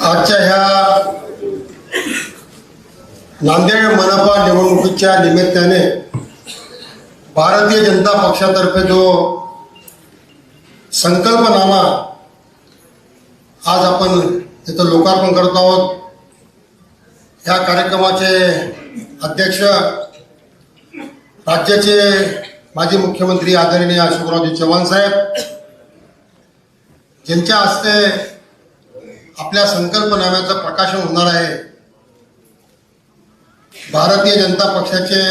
आजच्या ह्या नांदेड मनपा निवडणुकीच्या निमित्ताने भारतीय जनता पक्षातर्फे जो संकल्पनामा आज आपण इथं लोकार्पण करत आहोत, या कार्यक्रमाचे अध्यक्ष राज्याचे माजी मुख्यमंत्री आदरणीय अशोकरावजी चव्हाण साहेब, ज्यांच्या हस्ते आपल्या संकल्पनाम्याचं प्रकाशन होणार आहे, भारतीय जनता पक्षाचे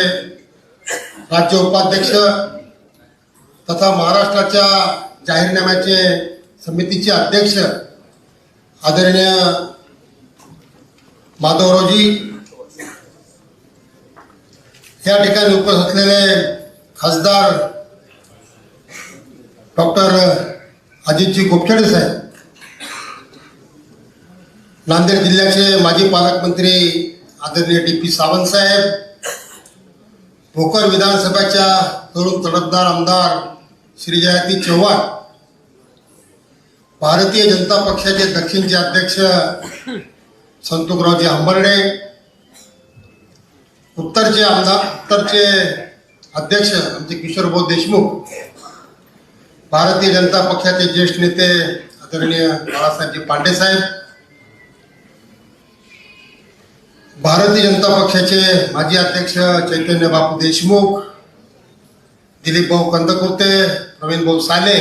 राज्य उपाध्यक्ष तथा महाराष्ट्राच्या जाहीरनाम्याचे समितीचे अध्यक्ष आदरणीय माधवरावजी, या ठिकाणी उपस्थित असलेले खासदार डॉक्टर अजितजी गोपछडे साहेब, नांदेड जिल्ह्याचे माजी पालकमंत्री आदरणीय डी.पी. सावंत साहेब, भोकर विधानसभेच्या तरुण तडफदार आमदार श्री जयती चव्हाण, भारतीय जनता पक्षाचे दक्षिणचे अध्यक्ष संतोषरावजी हंबर्डे, उत्तरचे अध्यक्ष आमचे किशोरभाऊ देशमुख, भारतीय जनता पक्षाचे ज्येष्ठ नेते आदरणीय बाळासाहेबजी पांडे साहेब, भारतीय जनता पक्षाचे माजी अध्यक्ष चैतन्य बापू देशमुख, दिलीप भाऊ कंदकुर्ते, प्रवीण भाऊ साले,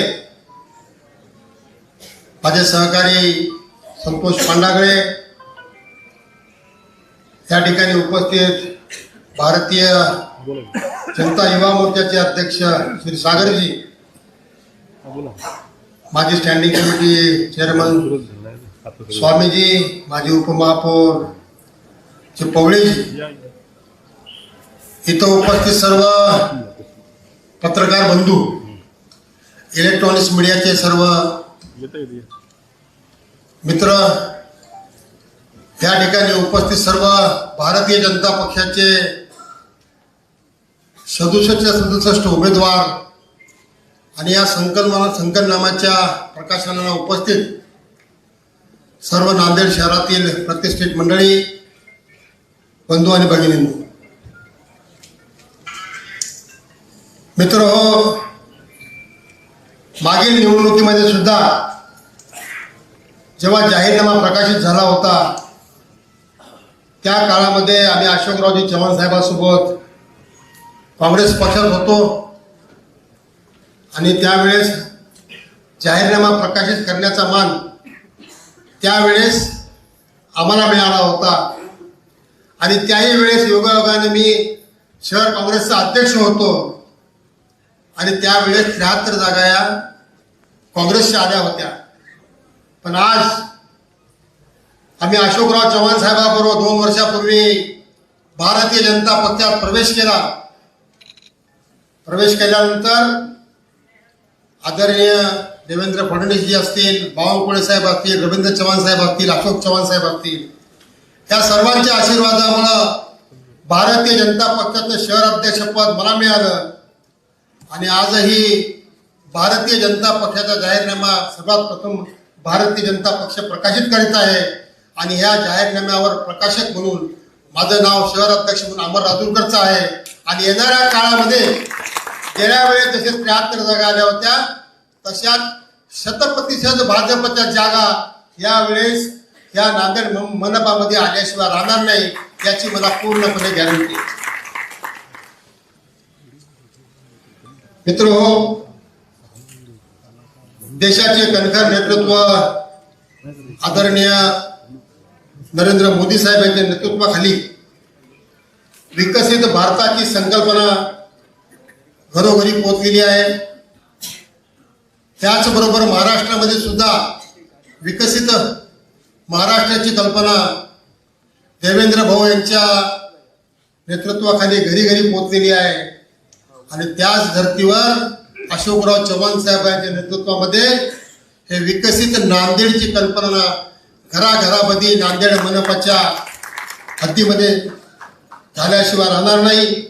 माझे सहकारी संतोष पांडागळे, या ठिकाणी उपस्थित भारतीय जनता युवा मोर्चाचे अध्यक्ष श्री सागरजी, माजी स्टँडिंग कमिटी चेअरमन स्वामीजी, माजी उपमहापौर पवळेजी, इथं उपस्थित सर्व पत्रकार बंधू, इलेक्ट्रॉनिक्स मीडियाचे सर्व मित्र, या ठिकाणी उपस्थित सर्व भारतीय जनता पक्षाचे 67 उमेदवार आणि या संकल्पनाम्याच्या प्रकाशनाला उपस्थित सर्व नांदेड शहरातील प्रतिष्ठित मंडळी, बंधू आणि भगिनींनो, मित्र हो, मागील निवडणुकीमध्ये सुद्धा जेव्हा जाहीरनामा प्रकाशित झाला होता, त्या काळामध्ये आम्ही अशोकरावजी चव्हाण साहेबांसोबत काँग्रेस पक्षात होतो आणि त्यावेळेस जाहीरनामा प्रकाशित करण्याचा मान त्यावेळेस आम्हाला मिळाला होता आणि त्याही वेळेस योगायोगाने मी शहर काँग्रेसचा अध्यक्ष होतो आणि त्यावेळेस 73 जागा या काँग्रेसच्या आल्या होत्या. पण आज आम्ही अशोकराव चव्हाण साहेबांबरोबर 2 वर्षापूर्वी भारतीय जनता पक्षात प्रवेश केला. प्रवेश केल्यानंतर आदरणीय देवेंद्र फडणवीसजी असतील, बावनकुळे साहेब असतील, रवींद्र चव्हाण साहेब असतील, अशोक चव्हाण साहेब असतील, या सर्वांच्या आशीर्वादामुळे भारतीय जनता पक्षाचं शहर अध्यक्षपद मला मिळालं आणि आजही भारतीय जनता पक्षाचा जाहीरनामा सर्वात प्रथम भारतीय जनता पक्ष प्रकाशित करीत आहे आणि ह्या जाहीरनाम्यावर प्रकाशक म्हणून माझं नाव शहर अध्यक्ष म्हणून अमर राजूरकरचं आहे. आणि येणाऱ्या काळामध्ये गेल्या वेळेस जसे 73 जागा आल्या होत्या तशाच 100% भाजपच्या जागा यावेळेस या नांदेड मनपामध्ये आल्याशिवाय राहणार नाही, याची मला पूर्णपणे गॅरंटी. मित्र हो, देशाचे कणखर नेतृत्व आदरणीय नरेंद्र मोदी साहेब यांच्या नेतृत्वाखाली विकसित भारताची संकल्पना घरोघरी पोहोचलेली आहे. त्याचबरोबर महाराष्ट्रामध्ये सुद्धा विकसित महाराष्ट्राची कल्पना देवेंद्र भाऊ यांच्या नेतृत्वाखाली घरी घरी पोहोचलेली आहे आणि त्याच धर्तीवर अशोकराव चव्हाण साहेब यांच्या नेतृत्वामध्ये हे विकसित नांदेडची कल्पना घराघरामध्ये नांदेड मनपाच्या हद्दीमध्ये झाल्याशिवाय राहणार नाही.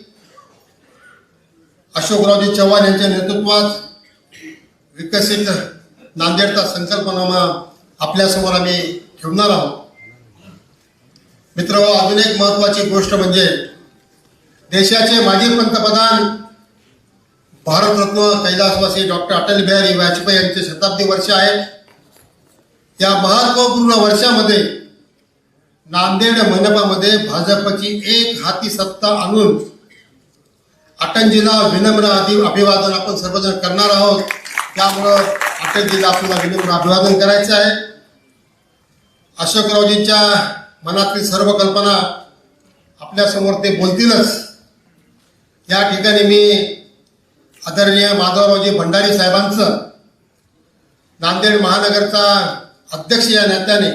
अशोकरावजी चव्हाण यांच्या नेतृत्वात विकसित नांदेडचा संकल्पनामा आपल्यासमोर आम्ही ठेवणार आहोत. मित्र, अजून एक महत्वाची गोष्ट म्हणजे देशाचे माजी पंतप्रधान भारतरत्न कैलासवासी डॉक्टर अटल बिहारी वाजपेयी यांचे शताब्दी वर्ष आहे. या महत्वपूर्ण वर्षामध्ये नांदेड मनपामध्ये भाजपची एक हाती सत्ता आणून अटलजीला विनम्र अभिवादन आपण सर्वजण करणार आहोत. त्यामुळं अटलजीला आपल्याला विनम्र अभिवादन करायचं आहे. अशोकरावजींच्या मनातील सर्व कल्पना आपल्यासमोर ते बोलतीलच. या ठिकाणी मी आदरणीय माधवरावजी भंडारी साहेबांचं नांदेड महानगरचा अध्यक्ष या नात्याने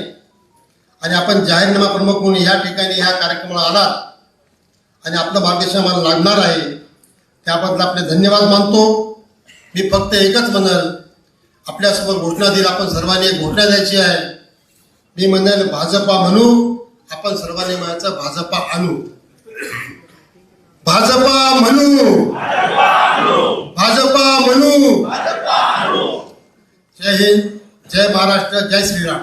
आणि आपण जाहीरनामा प्रमुख म्हणून या ठिकाणी ह्या कार्यक्रमाला आलात आणि आपलं मार्गदर्शन मला लागणार आहे, त्याबद्दल आपले धन्यवाद मानतो. मी फक्त एकच म्हणेल, आपल्यासमोर घोषणा दिली, आपण सर्वांनी एक घोषणा द्यायची आहे. मी म्हणेल भाजपा म्हणू, आपण सर्वांनी म्हणायचं भाजपा आणू. भाजपा म्हणू, भाजपा म्हणू. जय हिंद, जय महाराष्ट्र, जय श्रीराम.